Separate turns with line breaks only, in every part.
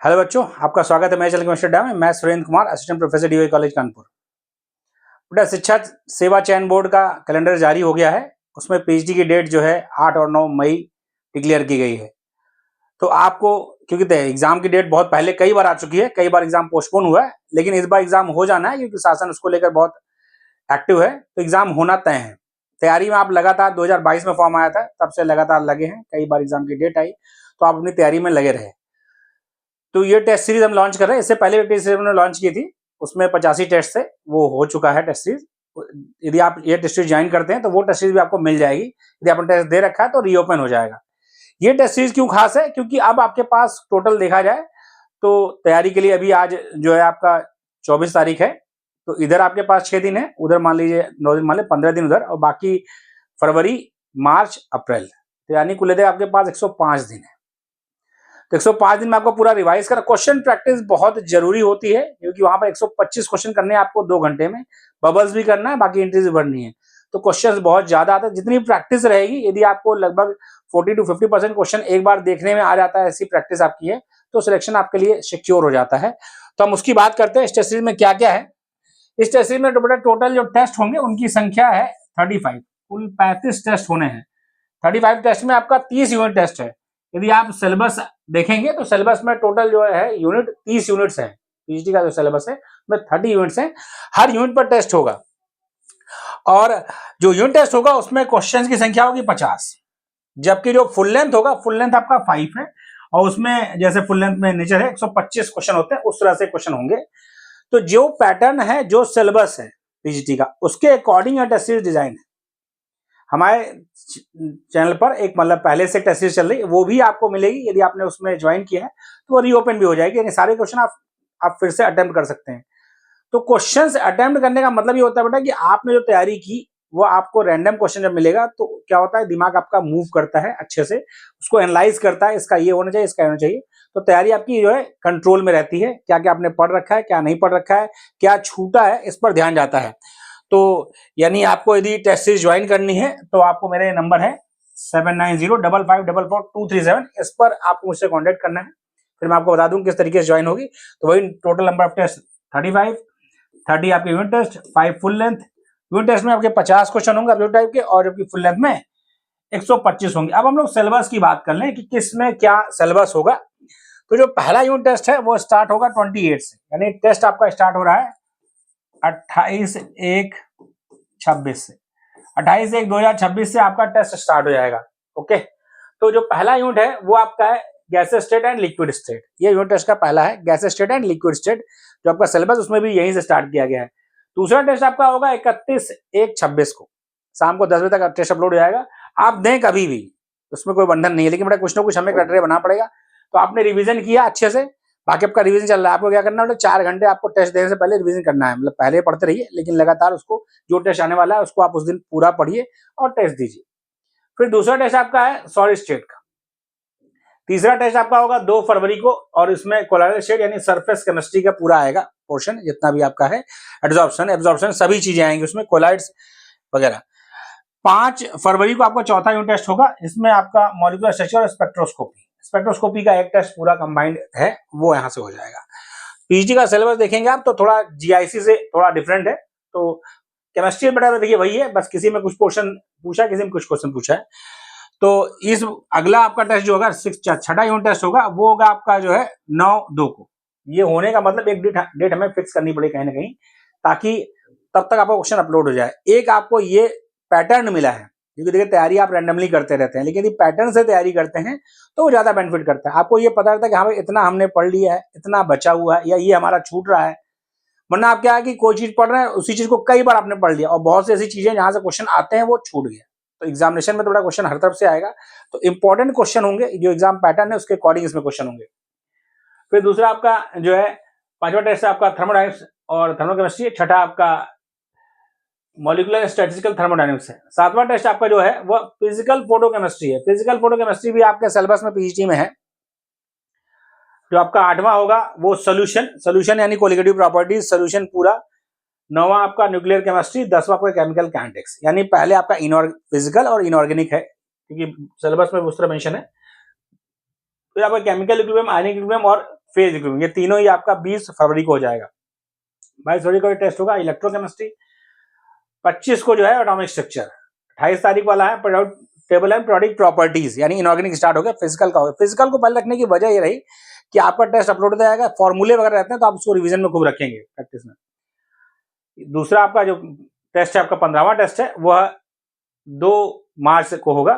Hello बच्चों, आपका स्वागत है मेरे चैनल केमिस्ट्री अड्डा में। मैं Surendra Kumar, assistant professor DY college Kanpur. बेटा, शिक्षा सेवा चयन बोर्ड का कैलेंडर जारी हो गया है। उसमें पीएचडी की डेट जो है 8 और 9 मई डिक्लेयर की गई है। तो आपको, क्योंकि एग्जाम की डेट बहुत पहले कई बार आ चुकी है, कई बार एग्जाम पोस्टपोन हुआ है, लेकिन इस बार एग्जाम हो जाना है क्योंकि शासन उसको लेकर बहुत एक्टिव है। तो एग्जाम होना तय है। तैयारी में आप लगातार 2022 में फॉर्म आया था, तब से लगातार लगे हैं। कई बार एग्जाम की डेट आई तो आप अपनी तैयारी में लगे रहे। तो ये टेस्ट सीरीज हम लॉन्च कर रहे हैं। इससे पहले भी टेस्ट सीरीज हमने लॉन्च की थी, उसमें 85 टेस्ट थे, वो हो चुका है टेस्ट सीरीज। यदि आप ये टेस्ट सीरीज ज्वाइन करते हैं तो वो टेस्ट सीरीज भी आपको मिल जाएगी। यदि आपने टेस्ट दे रखा है तो रीओपन हो जाएगा। ये टेस्ट सीरीज क्यों खास है? क्योंकि अब आपके पास टोटल देखा जाए तो तैयारी के लिए अभी आज जो है आपका 24 तारीख है, तो इधर आपके पास 6 दिन है, उधर मान लीजिए 9 दिन, मान लीजिए 15 दिन उधर, और बाकी फरवरी, मार्च, अप्रैल, तो यानी कुल आपके पास 105 दिन है। तो 105 दिन में आपको पूरा रिवाइज करना। क्वेश्चन प्रैक्टिस बहुत जरूरी होती है क्योंकि वहां पर 125 क्वेश्चन करने हैं आपको 2 घंटे में। बबल्स भी करना है, बाकी एंट्रीज भी भरनी है। तो क्वेश्चंस बहुत ज्यादा आते हैं। जितनी प्रैक्टिस रहेगी, यदि आपको लगभग 40 to 50% क्वेश्चन एक बार देखने में आ जाता है, ऐसी प्रैक्टिस आपकी है, तो सिलेक्शन आपके लिए सिक्योर हो जाता है। तो हम उसकी बात करते हैं। इस टेस्ट सीरीज में क्या क्या है। इस टेस्ट सीरीज में टोटल जो टेस्ट होंगे उनकी संख्या है 35। कुल 35 टेस्ट होने हैं। 35 टेस्ट में आपका 30 यूनिट टेस्ट है। यदि आप सिलेबस देखेंगे तो सिलेबस में टोटल जो है यूनिट 30 यूनिट्स है। पीएचडी का जो सिलेबस है उसमें 30 यूनिट्स है। हर यूनिट पर टेस्ट होगा और जो यूनिट टेस्ट होगा उसमें क्वेश्चंस की संख्या होगी 50। जबकि जो फुल लेंथ होगा, फुल लेंथ आपका 5 है, और उसमें जैसे फुल लेंथ में नेचर है 125 क्वेश्चन होते हैं, उस तरह से क्वेश्चन होंगे। तो जो पैटर्न है, जो सिलेबस है पीएचडी का, उसके अकॉर्डिंग टेस्ट सीरीज डिजाइन है। हमारे चैनल पर एक मतलब पहले से टेस्ट सीरीज चल रही है, वो भी आपको मिलेगी। यदि आपने उसमें ज्वाइन किया है तो वो रीओपन भी हो जाएगी, यानी सारे क्वेश्चन आप फिर से अटेम्प्ट कर सकते हैं। तो क्वेश्चंस अटेम्प्ट करने का मतलब ये होता है बेटा कि आपने जो तैयारी की वो आपको रैंडम क्वेश्चन जब मिलेगा तो क्या होता है, दिमाग आपका मूव करता है अच्छे से, उसको एनालाइज करता है, इसका ये होना चाहिए, इसका होना चाहिए। तो तैयारी आपकी जो है कंट्रोल में रहती है। क्या क्या आपने पढ़ रखा है, क्या नहीं पढ़ रखा है, क्या छूटा है, इस पर ध्यान जाता है। तो यानी आपको यदि टेस्ट सीरीज ज्वाइन करनी है तो आपको मेरे नंबर है 7905544237, इस पर आपको मुझसे कांटेक्ट करना है। फिर मैं आपको बता दूं किस तरीके से ज्वाइन होगी। तो वही टोटल नंबर ऑफ टेस्ट 35, 30 आपके unit test, 5 full length. Unit test में आपके 50 क्वेश्चन होंगे ऑब्जेक्टिव टाइप के, और जबकि फुल लेंथ में 125 होंगे। अब हम लोग सिलेबस की बात कर लें कि किस में क्या सिलेबस होगा। तो जो पहला यूनिट टेस्ट है वो स्टार्ट होगा 28 से, यानी टेस्ट आपका स्टार्ट हो रहा है 28/1/26 से। 28/1/2026 से आपका टेस्ट स्टार्ट हो जाएगा। ओके, तो जो पहला यूनिट है वो आपका है gases state and liquid state. ये यूनिट टेस्ट का पहला है, gases state and liquid state. जो आपका सिलेबस उसमें भी यहीं से स्टार्ट किया गया है। दूसरा टेस्ट आपका होगा 31/1/26 को, शाम को 10 बजे तक टेस्ट अपलोड हो जाएगा। आप दें कभी भी, उसमें कोई बंधन नहीं है, लेकिन बेटा कुछ ना कुछ हमें क्राइटेरिया बनाना पड़ेगा। तो आपने रिवीजन किया अच्छे से, बाकी आपका रिवीजन चल रहा है। आपको क्या करना है, मतलब 4 घंटे आपको टेस्ट देने से पहले रिवीजन करना है। मतलब पहले पढ़ते रहिए, लेकिन लगातार उसको, जो टेस्ट आने वाला है उसको आप उस दिन पूरा पढ़िए और टेस्ट दीजिए। फिर दूसरा टेस्ट आपका है सॉलिड स्टेट का। तीसरा टेस्ट आपका होगा 2 फरवरी को, और इसमें कोलॉइडल स्टेट यानी सरफेस केमिस्ट्री का पूरा आएगा पोर्शन, जितना भी आपका है, एब्जॉर्प्शन सभी चीजें आएंगी उसमें, कोलॉइड्स वगैरह। 5 फरवरी को आपका चौथा यूनिट टेस्ट होगा। इसमें आपका मॉलिक्यूलर स्ट्रक्चर और स्पेक्ट्रोस्कोपी का एक टेस्ट पूरा कंबाइंड है, वो यहाँ से हो जाएगा। पीएचडी का सिलेबस देखेंगे आप तो थोड़ा जीआईसी से थोड़ा डिफरेंट है। तो केमिस्ट्री बेटा देखिए वही है, बस किसी में कुछ क्वेश्चन पूछा, किसी में कुछ क्वेश्चन पूछा है। तो इस अगला आपका टेस्ट जो होगा, छठा यूनिट टेस्ट होगा, वो होगा आपका जो है 9/2 को। ये होने का मतलब एक डेट हमें फिक्स करनी पड़ेगी कहीं ना कहीं, ताकि तब तक आपका क्वेश्चन अपलोड हो जाए। एक आपको ये पैटर्न मिला है, क्योंकि देखिए तैयारी आप रैंडमली करते रहते हैं, लेकिन यदि पैटर्न से तैयारी करते हैं तो वो ज्यादा बेनिफिट करता है। आपको ये पता रहता है कि हाँ भाई इतना हमने पढ़ लिया है, इतना बचा हुआ है, या ये हमारा छूट रहा है। वरना आप क्या है कि कोई चीज पढ़ रहे हैं, उसी चीज को कई बार आपने पढ़ लिया, और बहुत सी ऐसी चीजें जहां से क्वेश्चन आते हैं वो छूट गया। तो एग्जामिनेशन में थोड़ा क्वेश्चन हर तरफ से आएगा, तो इंपॉर्टेंट क्वेश्चन होंगे, जो एग्जाम पैटर्न है उसके अकॉर्डिंग इसमें क्वेश्चन होंगे। फिर दूसरा आपका जो है 5वां टेस्ट है आपका थर्मोडायनेमिक्स और थर्मोकेमिस्ट्री। छठा आपका मॉलिक्यूलर स्टैटिस्टिकल थर्मोडायनेमिक्स है। 7वां टेस्ट आपका जो है वो फिजिकल फोटोकेमिस्ट्री है। फिजिकल फोटोकेमिस्ट्री भी आपके सिलेबस में पीएचडी में है। जो आपका 8वां होगा वो सोल्यूशन यानी कोलिगेटिव प्रॉपर्टीज, सोल्यूशन पूरा। 9वां आपका न्यूक्लियर केमिस्ट्री। 10वां आपका केमिकल काइनेटिक्स, यानी पहले आपका फिजिकल और इनऑर्गेनिक है, क्योंकि सिलेबस में उस तरह मेंशन है। फिर आपका केमिकल इक्विलिब्रियम, आयनिक इक्विलिब्रियम और फेज इक्विलिब्रियम, ये तीनों ही आपका 20 फरवरी को हो जाएगा। 22 फरवरी को टेस्ट होगा इलेक्ट्रोकेमिस्ट्री, 25 को जो है एटॉमिक स्ट्रक्चर, 28 तारीख वाला है टेबल एंड प्रोडक्ट प्रॉपर्टीज, यानी इनऑर्गेनिक स्टार्ट हो गया। फिजिकल का हो गया। फिजिकल को पहले रखने की वजह ये रही कि आपका टेस्ट अपलोड हो जाएगा, फॉर्मूले वगैरह रहते हैं तो आप उसको रिवीजन में खूब रखेंगे प्रैक्टिस में। दूसरा आपका जो टेस्ट है, आपका 15वां टेस्ट है, वह 2 मार्च को होगा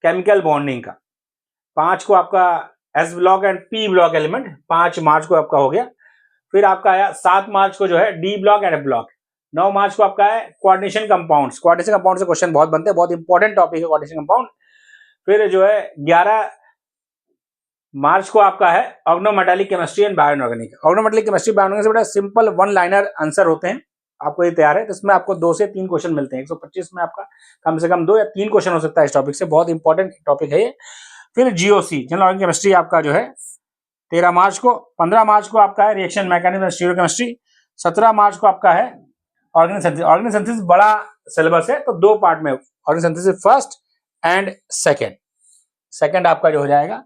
केमिकल बॉन्डिंग का। 5 को आपका S block and P block element 5 मार्च को आपका हो गया। फिर आपका आया 7 मार्च को जो है D block and F block. 9 March को आपका है कोऑर्डिनेशन कंपाउंड्स। कोऑर्डिनेशन कंपाउंड से क्वेश्चन बहुत बनते हैं, बहुत इंपॉर्टेंट टॉपिक है कोऑर्डिनेशन कंपाउंड। फिर जो है 11 मार्च को आपका है organometallic chemistry and bioinorganic. Organometallic chemistry bioinorganic से बड़ा सिंपल 1 लाइनर आंसर होते हैं, आपको ये तैयार है। तो इसमें आपको 2 से 3 क्वेश्चन मिलते हैं। 125 में आपका कम से कम 2 या 3 क्वेश्चन हो सकता है इस टॉपिक से, बहुत इंपॉर्टेंट टॉपिक है ये। फिर जीओसी जनरल ऑर्गेनिक केमिस्ट्री आपका जो है 13 मार्च को। 15 मार्च को आपका है रिएक्शन मैकेनिज्म एंड स्टीरियोकेमिस्ट्री। 17 मार्च को आपका है ऑर्गेनिक सिंथेसिस। ऑर्गेनिक सिंथेसिस बड़ा सिलेबस है तो 2 पार्ट में, organic synthesis first and second आपका जो हो जाएगा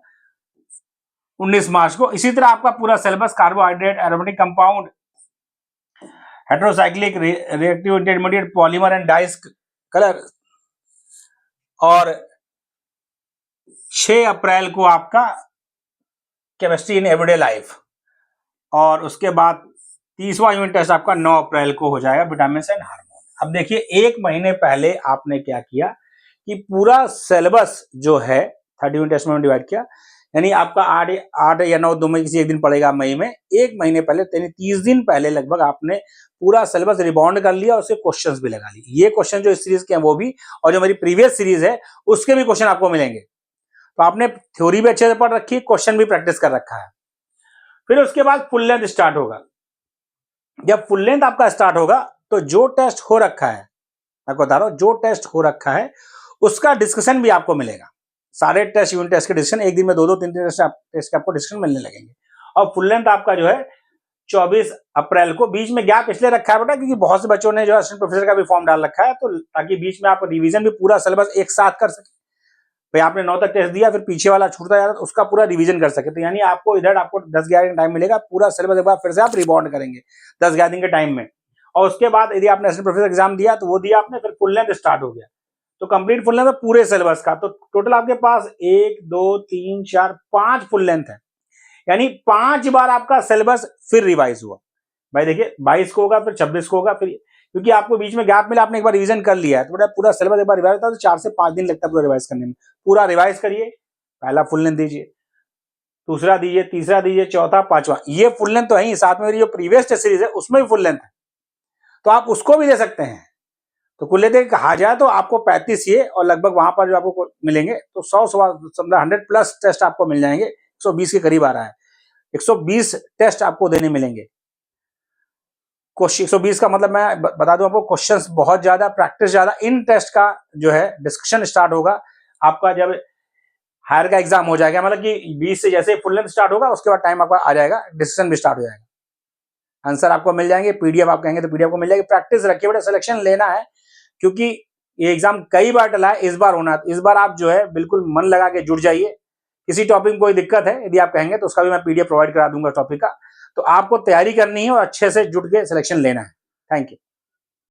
19 मार्च को। इसी तरह आपका पूरा syllabus carbohydrate, aromatic compound, heterocyclic reactive intermediate, polymer and dice colour, और 6 अप्रैल को आपका केमिस्ट्री इन एवरीडे लाइफ, और उसके बाद 30वां यूनिट टेस्ट आपका 9 अप्रैल को हो जाएगा विटामिन एंड हार्मोन। अब देखिए 1 महीने पहले आपने क्या किया कि पूरा सिलेबस जो है 30 यूनिट टेस्ट में डिवाइड किया, यानी आपका 8 या 9 2 में किसी एक दिन पड़ेगा मई में। 1 महीने पहले यानी 30 दिन पहले लगभग आपने पूरा सिलेबस रिबाउंड कर लिया और उसके क्वेश्चंस भी लगा लिए। ये क्वेश्चन जो इस सीरीज के हैं वो भी, और जो मेरी प्रीवियस सीरीज है उसके भी क्वेश्चन आपको मिलेंगे। तो आपने थ्योरी भी अच्छे से पढ़ रखी है, क्वेश्चन भी प्रैक्टिस कर रखा है। फिर उसके बाद फुल लेंथ स्टार्ट होगा। जब फुल लेंथ आपका स्टार्ट होगा तो जो टेस्ट हो रखा है, मैं बता रहा हूं, जो टेस्ट हो रखा है उसका डिस्कशन भी आपको मिलेगा। सारे टेस्ट यूनिट टेस्ट के डिस्कशन एक दिन में 2-2 3-3 टेस्ट के आपको डिस्कशन मिलने लगेंगे। और फुल लेंथ आपका जो है 24 अप्रैल को। बीच में गैप इसलिए रखा है बेटा क्योंकि बहुत से बच्चों ने जो असिस्टेंट प्रोफेसर का भी फॉर्म डाल रखा है, तो ताकि बीच में आप रिवीजन भी पूरा सिलेबस एक साथ कर सके। भाई आपने 9 तक टेस्ट दिया, फिर पीछे वाला छूटता जा रहा है तो उसका पूरा रिवीजन कर सके। तो यानी आपको इधर आपको 10-11 दिन टाइम मिलेगा, पूरा सिलेबस एक बार फिर से आप रिबाउंड करेंगे 10-11 दिन के टाइम में। और उसके बाद यदि आपने असिस्टेंट प्रोफेसर एग्जाम दिया तो वो दिया आपने, फिर फुल लेंथ स्टार्ट हो गया। तो कंप्लीट फुल लेंथ पूरे सिलेबस का, तो टोटल आपके पास 1 2 3 4 5 फुल लेंथ है, यानी 5 बार आपका सिलेबस फिर रिवाइज हुआ। भाई देखिए 22 को होगा, फिर 26 को होगा, फिर क्योंकि आपको बीच में गैप मिला, आपने एक बार रिवीजन कर लिया है तो पूरा सिलेबस एक बार रिवाइज होता है तो 4 से 5 दिन लगता है पूरा रिवाइज करने में। पूरा रिवाइज करिए, पहला फुल लेंथ दीजिए, दूसरा दीजिए, तीसरा दीजिए, चौथा, 5वां। ये फुल लेंथ तो है ही, साथ में मेरी जो प्रीवियस टेस्ट सीरीज है उसमें भी फुल लेंथ है, तो आप उसको भी दे सकते हैं। तो कुल लेते कहा जाए तो आपको 35 ये और लगभग वहां पर जो आपको मिलेंगे तो 100 टेस्ट आपको मिल जाएंगे। 120 के करीब आ रहा है, 120 टेस्ट आपको देने मिलेंगे। 120 का मतलब मैं बता दूं आपको, क्वेश्चंस बहुत ज्यादा, प्रैक्टिस ज्यादा। इन टेस्ट का जो है डिस्कशन स्टार्ट होगा आपका जब हायर का एग्जाम हो जाएगा, मतलब कि 20 से जैसे फुल लेंथ स्टार्ट होगा उसके बाद टाइम आपका आ जाएगा, डिस्कशन भी स्टार्ट हो जाएगा, आंसर आपको मिल जाएंगे, पीडीएफ आप कहेंगे तो पीडीएफ को मिल जाएगी। प्रैक्टिस रखिए बेटा, सिलेक्शन लेना है क्योंकि ये एग्जाम कई बार टला है, इस बार होना है। इस बार आप जो है बिल्कुल मन लगा के जुड़ जाइए। किसी टॉपिक में कोई दिक्कत है यदि आप कहेंगे तो उसका भी मैं पीडीएफ प्रोवाइड करा दूंगा टॉपिक का। तो आपको तैयारी करनी है और अच्छे से जुट के सिलेक्शन लेना है। Thank you.